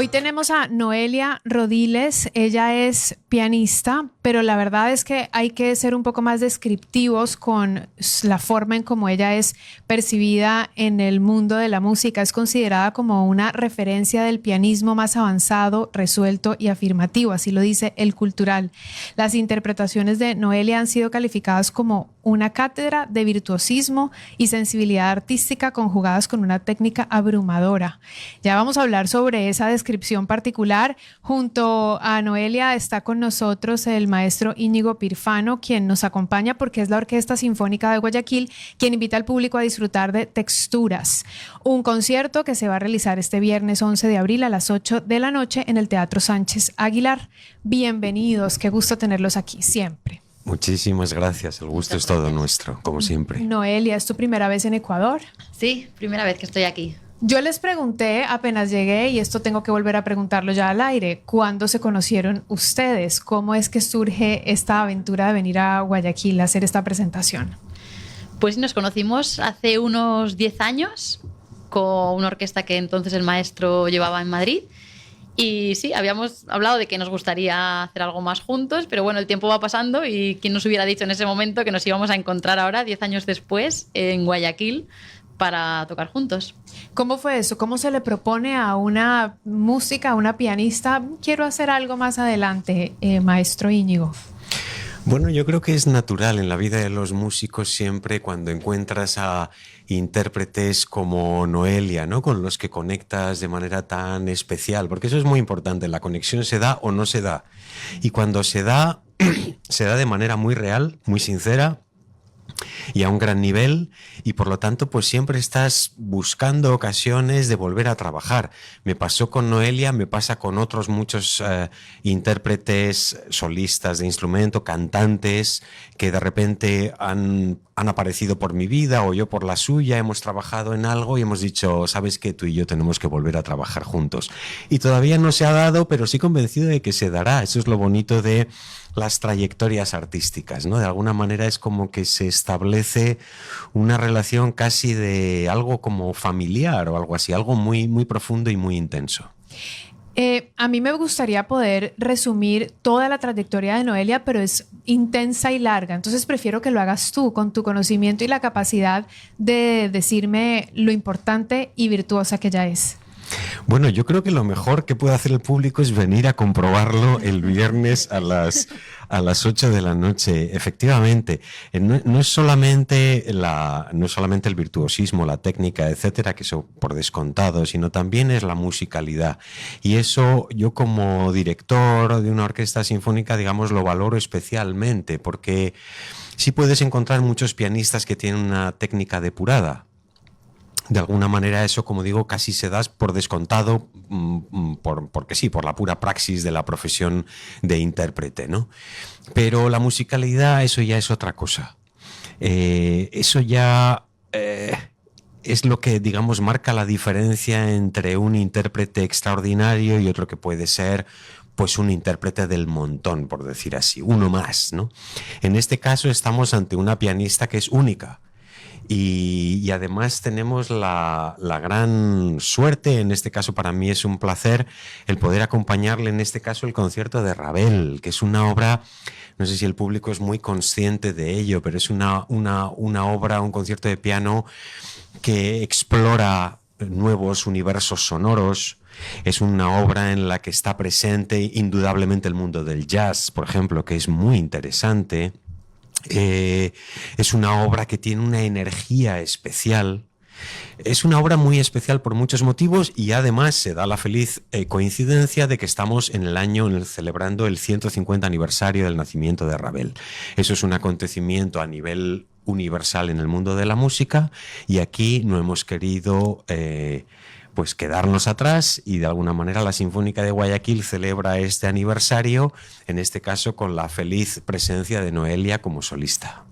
Hoy tenemos a Noelia Rodiles. Ella es pianista, pero la verdad es que hay que ser un poco más descriptivos con la forma en cómo ella es percibida en el mundo de la música. Es considerada como una referencia del pianismo más avanzado, resuelto y afirmativo, así lo dice El Cultural. Las interpretaciones de Noelia han sido calificadas como una cátedra de virtuosismo y sensibilidad artística conjugadas con una técnica abrumadora. Ya vamos a hablar sobre esa descripción particular. Junto a Noelia está con nosotros el maestro Íñigo Pirfano, quien nos acompaña porque es la Orquesta Sinfónica de Guayaquil, quien invita al público a disfrutar de Texturas, un concierto que se va a realizar este viernes 11 de abril a las 8 de la noche en el Teatro Sánchez Aguilar. Bienvenidos, qué gusto tenerlos aquí siempre. Muchísimas gracias, el gusto es todo nuestro, como siempre. Noelia, ¿es tu primera vez en Ecuador? Sí, primera vez que estoy aquí. Yo les pregunté apenas llegué, y esto tengo que volver a preguntarlo ya al aire, ¿cuándo se conocieron ustedes? ¿Cómo es que surge esta aventura de venir a Guayaquil a hacer esta presentación? Pues nos conocimos hace unos 10 años con una orquesta que entonces el maestro llevaba en Madrid. Y sí, habíamos hablado de que nos gustaría hacer algo más juntos, pero bueno, el tiempo va pasando y quién nos hubiera dicho en ese momento que nos íbamos a encontrar ahora, 10 años después, en Guayaquil, para tocar juntos. ¿Cómo fue eso? ¿Cómo se le propone a una música, a una pianista, quiero hacer algo más adelante, maestro Íñigo? Bueno, yo creo que es natural en la vida de los músicos siempre cuando encuentras a intérpretes como Noelia, ¿no? Con los que conectas de manera tan especial, porque eso es muy importante, la conexión se da o no se da. Y cuando se da, se da de manera muy real, muy sincera, y a un gran nivel, y por lo tanto pues siempre estás buscando ocasiones de volver a trabajar. Me pasó con Noelia, me pasa con otros muchos intérpretes, solistas de instrumento, cantantes que de repente han aparecido por mi vida o yo por la suya, hemos trabajado en algo y hemos dicho, sabes que tú y yo tenemos que volver a trabajar juntos. Y todavía no se ha dado, pero sí convencido de que se dará. Eso es lo bonito de las trayectorias artísticas, ¿no? De alguna manera es como que se establece una relación casi de algo como familiar o algo así, algo muy, muy profundo y muy intenso. A mí me gustaría poder resumir toda la trayectoria de Noelia, pero es intensa y larga, entonces prefiero que lo hagas tú con tu conocimiento y la capacidad de decirme lo importante y virtuosa que ella es. Bueno, yo creo que lo mejor que puede hacer el público es venir a comprobarlo el viernes a las 8 de la noche. Efectivamente, no es solamente el virtuosismo, la técnica, etcétera, que eso por descontado, sino también es la musicalidad. Y eso yo como director de una orquesta sinfónica, digamos, lo valoro especialmente, porque sí puedes encontrar muchos pianistas que tienen una técnica depurada. De alguna manera eso, como digo, casi se da por descontado porque sí, por la pura praxis de la profesión de intérprete, ¿no? Pero la musicalidad, eso ya es otra cosa. Eso ya es lo que, digamos, marca la diferencia entre un intérprete extraordinario y otro que puede ser pues un intérprete del montón, por decir así, uno más, ¿no? En este caso estamos ante una pianista que es única. Y además tenemos la gran suerte, en este caso para mí es un placer, el poder acompañarle en este caso el concierto de Ravel, que es una obra, no sé si el público es muy consciente de ello, pero es una obra, un concierto de piano que explora nuevos universos sonoros. Es una obra en la que está presente indudablemente el mundo del jazz, por ejemplo, que es muy interesante. Es una obra que tiene una energía especial. Es una obra muy especial por muchos motivos y además se da la feliz coincidencia de que estamos en el año celebrando el 150 aniversario del nacimiento de Ravel. Eso es un acontecimiento a nivel universal en el mundo de la música y aquí no hemos querido pues quedarnos atrás y de alguna manera la Sinfónica de Guayaquil celebra este aniversario, en este caso con la feliz presencia de Noelia como solista.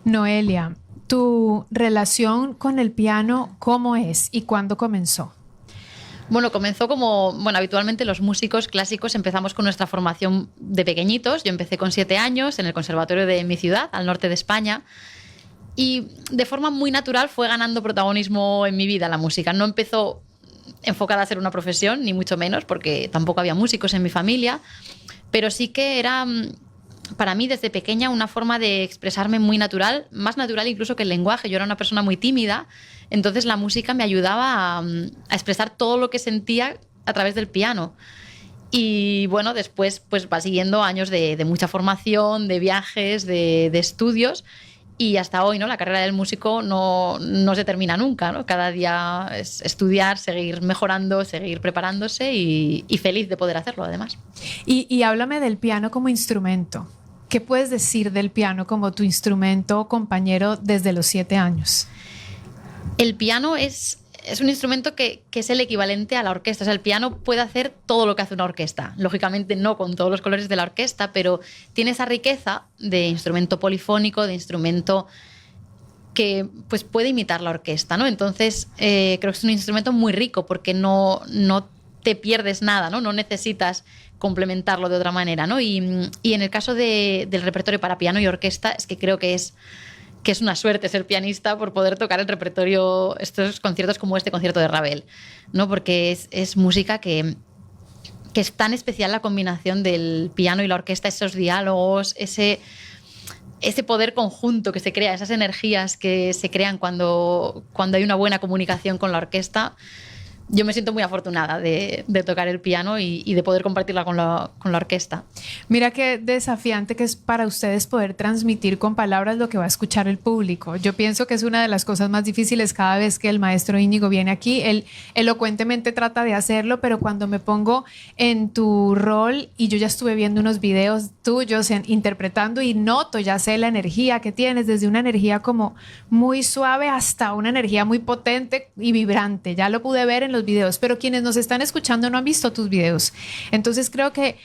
Noelia, ¿tu relación con el piano cómo es y cuándo comenzó? Bueno, comenzó como, habitualmente los músicos clásicos empezamos con nuestra formación de pequeñitos. Yo empecé con 7 años en el conservatorio de mi ciudad, al norte de España, y de forma muy natural fue ganando protagonismo en mi vida la música. No empezó enfocada a ser una profesión, ni mucho menos, porque tampoco había músicos en mi familia, pero sí que era para mí desde pequeña una forma de expresarme muy natural, más natural incluso que el lenguaje. Yo era una persona muy tímida, entonces la música me ayudaba a expresar todo lo que sentía a través del piano. Y bueno, después pues va siguiendo años de mucha formación, de viajes, de estudios, y hasta hoy, ¿no? La carrera del músico no se termina nunca, ¿no? Cada día es estudiar, seguir mejorando, seguir preparándose y feliz de poder hacerlo además. Y háblame del piano como instrumento. ¿Qué puedes decir del piano como tu instrumento compañero desde los 7 años? El piano es un instrumento que es el equivalente a la orquesta. O sea, el piano puede hacer todo lo que hace una orquesta. Lógicamente no con todos los colores de la orquesta, pero tiene esa riqueza de instrumento polifónico, de instrumento que pues, puede imitar la orquesta, ¿no? Entonces, creo que es un instrumento muy rico porque no te pierdes nada, ¿no? No necesitas complementarlo de otra manera, ¿no? Y en el caso del repertorio para piano y orquesta, es que creo que es una suerte ser pianista por poder tocar el repertorio, estos conciertos como este concierto de Ravel, ¿no? Porque es música que es tan especial, la combinación del piano y la orquesta, esos diálogos, ese poder conjunto que se crea, esas energías que se crean cuando hay una buena comunicación con la orquesta. Yo me siento muy afortunada de tocar el piano y de poder compartirla con la orquesta. Mira qué desafiante que es para ustedes poder transmitir con palabras lo que va a escuchar el público. Yo pienso que es una de las cosas más difíciles cada vez que el maestro Íñigo viene aquí. Él elocuentemente trata de hacerlo, pero cuando me pongo en tu rol y yo ya estuve viendo unos videos tuyos interpretando y noto, ya sé la energía que tienes, desde una energía como muy suave hasta una energía muy potente y vibrante. Ya lo pude ver en los videos, pero quienes nos están escuchando no han visto tus videos. Entonces creo que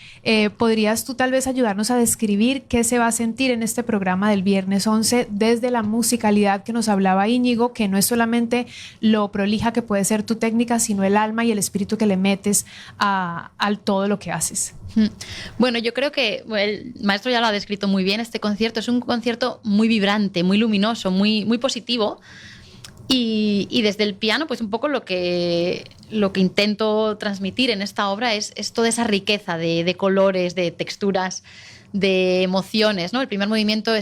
podrías tú tal vez ayudarnos a describir qué se va a sentir en este programa del viernes 11 desde la musicalidad que nos hablaba Íñigo, que no es solamente lo prolija que puede ser tu técnica, sino el alma y el espíritu que le metes a todo lo que haces. Bueno, yo creo que el maestro ya lo ha descrito muy bien. Este concierto es un concierto muy vibrante, muy luminoso, muy, muy positivo. Y desde el piano, pues un poco lo que intento transmitir en esta obra es toda esa riqueza de colores, de texturas, de emociones, ¿no? El primer movimiento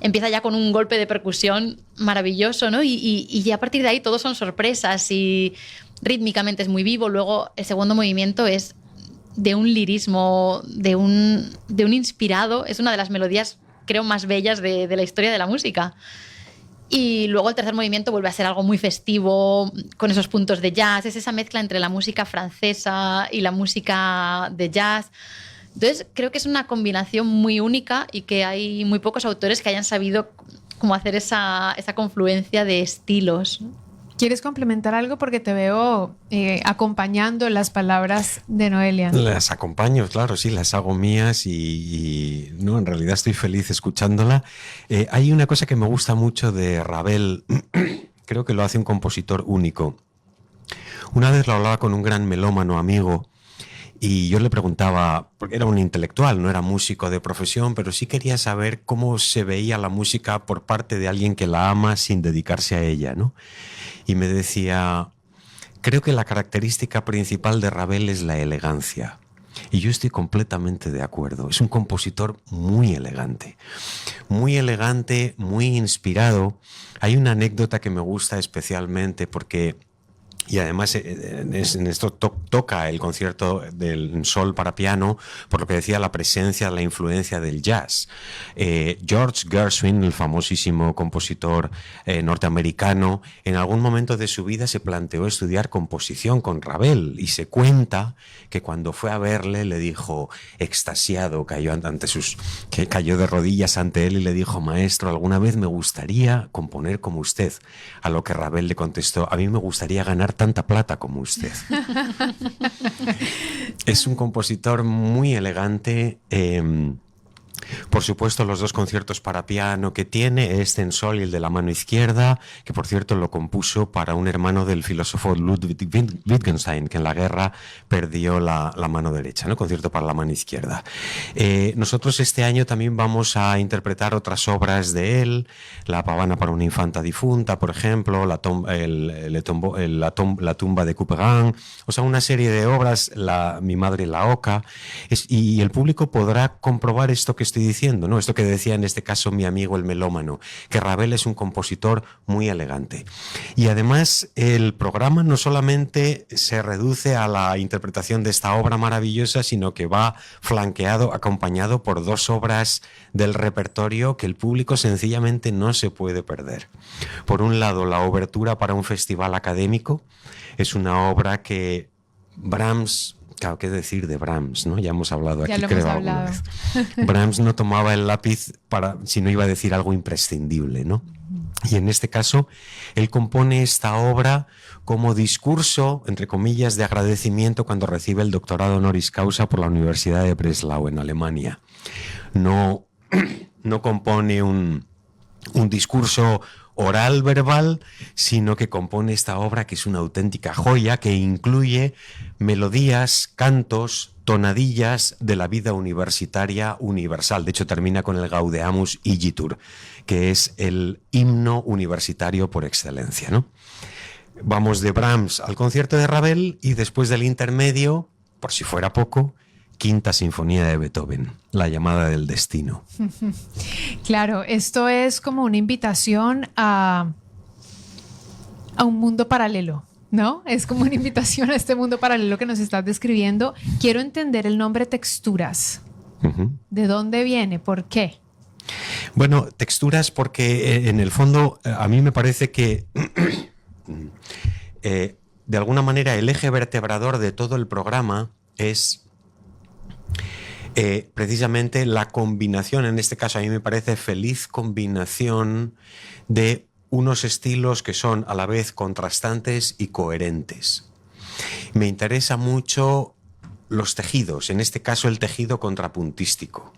empieza ya con un golpe de percusión maravilloso, ¿no? Y ya a partir de ahí todo son sorpresas y rítmicamente es muy vivo. Luego el segundo movimiento es de un lirismo, de un inspirado. Es una de las melodías, creo, más bellas de la historia de la música. Y luego el tercer movimiento vuelve a ser algo muy festivo, con esos puntos de jazz. Es esa mezcla entre la música francesa y la música de jazz. Entonces creo que es una combinación muy única y que hay muy pocos autores que hayan sabido cómo hacer esa confluencia de estilos. ¿Quieres complementar algo? Porque te veo acompañando las palabras de Noelia. Las acompaño, claro, sí, las hago mías y no, en realidad estoy feliz escuchándola. Hay una cosa que me gusta mucho de Ravel, creo que lo hace un compositor único. Una vez lo hablaba con un gran melómano amigo y yo le preguntaba, porque era un intelectual, no era músico de profesión, pero sí quería saber cómo se veía la música por parte de alguien que la ama sin dedicarse a ella, ¿no? Y me decía, creo que la característica principal de Ravel es la elegancia. Y yo estoy completamente de acuerdo. Es un compositor muy elegante, muy inspirado. Hay una anécdota que me gusta especialmente porque... Y además en esto toca el concierto del Sol para piano, por lo que decía la presencia, la influencia del jazz. George Gershwin, el famosísimo compositor norteamericano, en algún momento de su vida se planteó estudiar composición con Ravel y se cuenta que cuando fue a verle le dijo, extasiado, cayó de rodillas ante él y le dijo, maestro, alguna vez me gustaría componer como usted. A lo que Ravel le contestó, a mí me gustaría ganar tanta plata como usted. Es un compositor muy elegante, Por supuesto, los dos conciertos para piano que tiene, este en sol y el de la mano izquierda, que por cierto lo compuso para un hermano del filósofo Ludwig Wittgenstein, que en la guerra perdió la mano derecha, ¿no? Concierto para la mano izquierda. Nosotros este año también vamos a interpretar otras obras de él, La pavana para una infanta difunta, por ejemplo, la tumba de Couperin, o sea, una serie de obras, Mi madre la oca, y el público podrá comprobar esto que estoy diciendo, ¿no? Esto que decía en este caso mi amigo el melómano, que Ravel es un compositor muy elegante. Y además el programa no solamente se reduce a la interpretación de esta obra maravillosa, sino que va flanqueado, acompañado por dos obras del repertorio que el público sencillamente no se puede perder. Por un lado, la obertura para un festival académico, es una obra que Brahms... Claro, ¿qué decir de Brahms, ¿no? Ya hemos hablado aquí, creo, alguna vez. Brahms no tomaba el lápiz si no iba a decir algo imprescindible, ¿no? Y en este caso, él compone esta obra como discurso, entre comillas, de agradecimiento cuando recibe el doctorado honoris causa por la Universidad de Breslau, en Alemania. No compone un discurso oral verbal, sino que compone esta obra que es una auténtica joya, que incluye melodías, cantos, tonadillas de la vida universitaria universal. De hecho, termina con el Gaudeamus Igitur, que es el himno universitario por excelencia, ¿no? Vamos de Brahms al concierto de Ravel y después del intermedio, por si fuera poco, Quinta Sinfonía de Beethoven, La llamada del destino. Claro, esto es como una invitación a un mundo paralelo, ¿no? Es como una invitación a este mundo paralelo que nos estás describiendo. Quiero entender el nombre texturas. ¿De dónde viene? ¿Por qué? Bueno, texturas porque en el fondo a mí me parece que de alguna manera el eje vertebrador de todo el programa es precisamente la combinación, en este caso a mí me parece feliz combinación de unos estilos que son a la vez contrastantes y coherentes. Me interesa mucho los tejidos, en este caso el tejido contrapuntístico,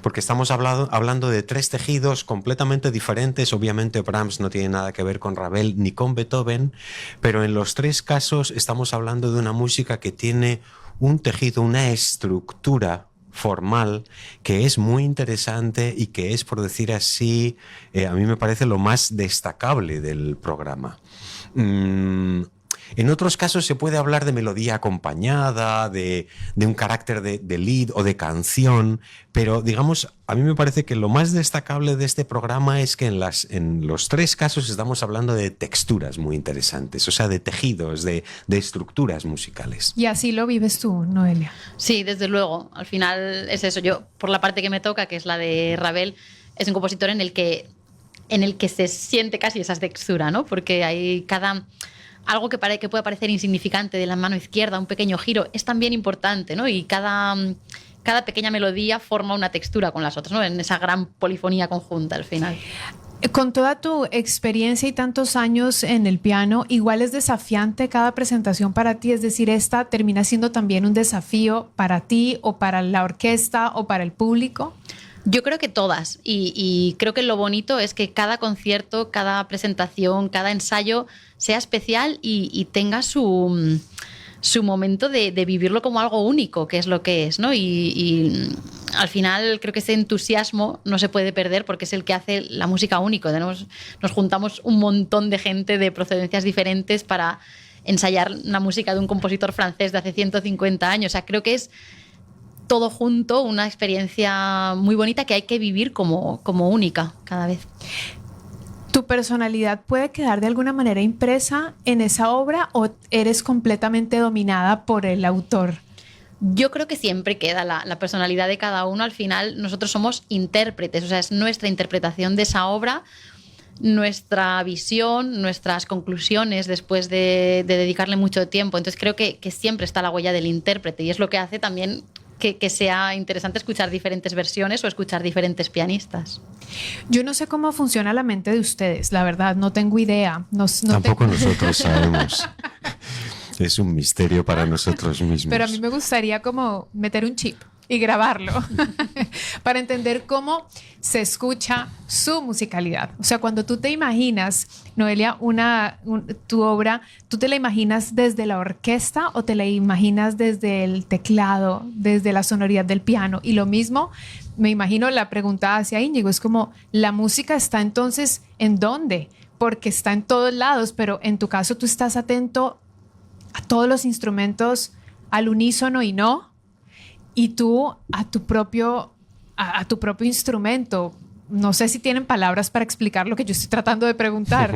porque estamos hablando de tres tejidos completamente diferentes. Obviamente Brahms no tiene nada que ver con Ravel ni con Beethoven, pero en los tres casos estamos hablando de una música que tiene un tejido, una estructura formal que es muy interesante y que es, por decir así, a mí me parece lo más destacable del programa. En otros casos se puede hablar de melodía acompañada, de un carácter de lead o de canción, pero digamos, a mí me parece que lo más destacable de este programa es que en los tres casos estamos hablando de texturas muy interesantes, o sea, de tejidos, de estructuras musicales. Y así lo vives tú, Noelia. Sí, desde luego. Al final es eso. Yo, por la parte que me toca, que es la de Ravel, es un compositor en el que se siente casi esa textura, ¿no? Porque hay algo que puede parecer insignificante de la mano izquierda, un pequeño giro, es también importante, ¿no? Y cada pequeña melodía forma una textura con las otras, ¿no? En esa gran polifonía conjunta al final. Con toda tu experiencia y tantos años en el piano, ¿igual es desafiante cada presentación para ti? Es decir, ¿esta termina siendo también un desafío para ti o para la orquesta o para el público? Yo creo que todas, y creo que lo bonito es que cada concierto, cada presentación, cada ensayo sea especial y tenga su momento de vivirlo como algo único, que es lo que es, ¿no? Y al final creo que ese entusiasmo no se puede perder porque es el que hace la música único. Nos juntamos un montón de gente de procedencias diferentes para ensayar una música de un compositor francés de hace 150 años. O sea, creo que es todo junto, una experiencia muy bonita que hay que vivir como única cada vez. ¿Tu personalidad puede quedar de alguna manera impresa en esa obra o eres completamente dominada por el autor? Yo creo que siempre queda la personalidad de cada uno. Al final nosotros somos intérpretes, o sea, es nuestra interpretación de esa obra, nuestra visión, nuestras conclusiones después de dedicarle mucho tiempo. Entonces creo que siempre está la huella del intérprete y es lo que hace también que sea interesante escuchar diferentes versiones o escuchar diferentes pianistas. Yo no sé cómo funciona la mente de ustedes, la verdad, no tengo idea. Tampoco nosotros sabemos. Es un misterio para nosotros mismos. Pero a mí me gustaría como meter un chip y grabarlo para entender cómo se escucha su musicalidad. O sea, cuando tú te imaginas, Noelia, tu obra, ¿tú te la imaginas desde la orquesta o te la imaginas desde el teclado, desde la sonoridad del piano? Y lo mismo, me imagino la pregunta hacia Íñigo, es como, ¿la música está entonces en dónde? Porque está en todos lados, pero en tu caso tú estás atento a todos los instrumentos al unísono y no, y tú a tu propio instrumento. No sé si tienen palabras para explicar lo que yo estoy tratando de preguntar.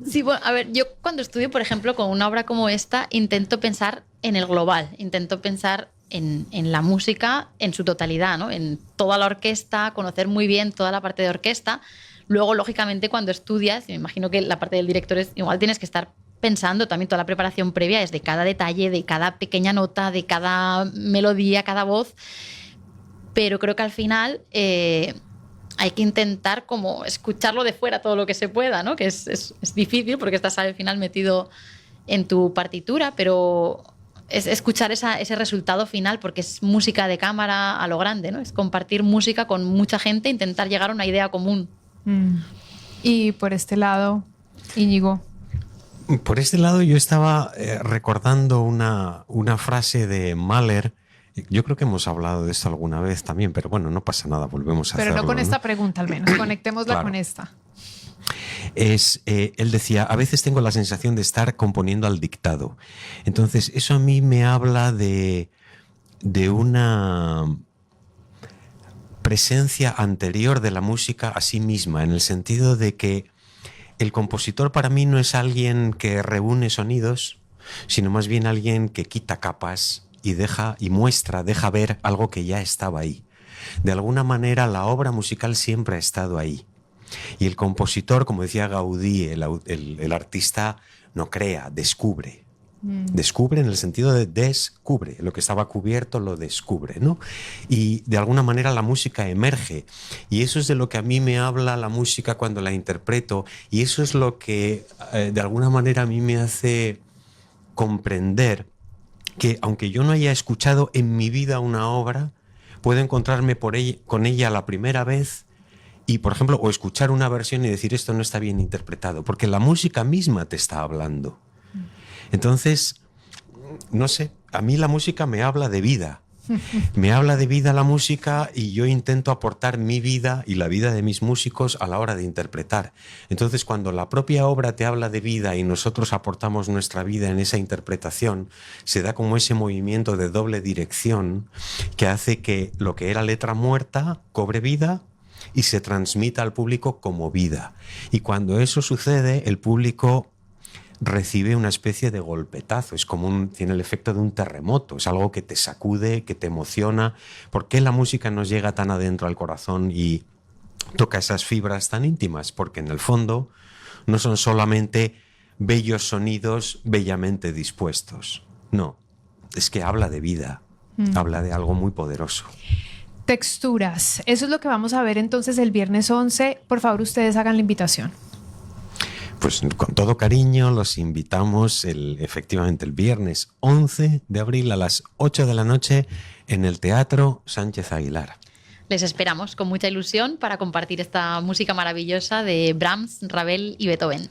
Sí, bueno, a ver, yo cuando estudio, por ejemplo, con una obra como esta, intento pensar en el global, intento pensar en la música en su totalidad, ¿no? En toda la orquesta, conocer muy bien toda la parte de orquesta. Luego, lógicamente, cuando estudias, me imagino que la parte del director es igual, tienes que estar pensando también toda la preparación previa es de cada detalle, de cada pequeña nota, de cada melodía, cada voz. Pero creo que al final hay que intentar como escucharlo de fuera todo lo que se pueda, ¿no? Que es difícil porque estás al final metido en tu partitura, pero es escuchar ese resultado final porque es música de cámara a lo grande, ¿no? Es compartir música con mucha gente, intentar llegar a una idea común. Y por este lado, Íñigo. Por este lado yo estaba recordando una frase de Mahler. Yo creo que hemos hablado de esto alguna vez también, pero bueno, no pasa nada, volvemos a hacerlo. Pero no con esta pregunta al menos, conectémosla Claro. con esta. Él decía, a veces tengo la sensación de estar componiendo al dictado. Entonces, eso a mí me habla de una presencia anterior de la música a sí misma, en el sentido de que el compositor para mí no es alguien que reúne sonidos, sino más bien alguien que quita capas y deja ver algo que ya estaba ahí. De alguna manera la obra musical siempre ha estado ahí. Y el compositor, como decía Gaudí, el artista no crea, descubre. Descubre en el sentido de descubre. Lo que estaba cubierto lo descubre, ¿no? Y de alguna manera la música emerge. Y eso es de lo que a mí me habla la música cuando la interpreto. Y eso es lo que de alguna manera a mí me hace comprender que aunque yo no haya escuchado en mi vida una obra, puedo encontrarme con ella la primera vez y, por ejemplo, o escuchar una versión y decir esto no está bien interpretado, porque la música misma te está hablando. Entonces, no sé, a mí la música me habla de vida. Me habla de vida la música y yo intento aportar mi vida y la vida de mis músicos a la hora de interpretar. Entonces, cuando la propia obra te habla de vida y nosotros aportamos nuestra vida en esa interpretación, se da como ese movimiento de doble dirección que hace que lo que era letra muerta cobre vida y se transmita al público como vida. Y cuando eso sucede, el público recibe una especie de golpetazo, es como tiene el efecto de un terremoto, es algo que te sacude, que te emociona. ¿Por qué la música nos llega tan adentro al corazón y toca esas fibras tan íntimas? Porque en el fondo no son solamente bellos sonidos bellamente dispuestos, no, es que habla de vida, habla de algo muy poderoso. Texturas, eso es lo que vamos a ver entonces el viernes 11. Por favor, ustedes hagan la invitación. Pues con todo cariño los invitamos efectivamente el viernes 11 de abril a las 8 de la noche en el Teatro Sánchez Aguilar. Les esperamos con mucha ilusión para compartir esta música maravillosa de Brahms, Ravel y Beethoven.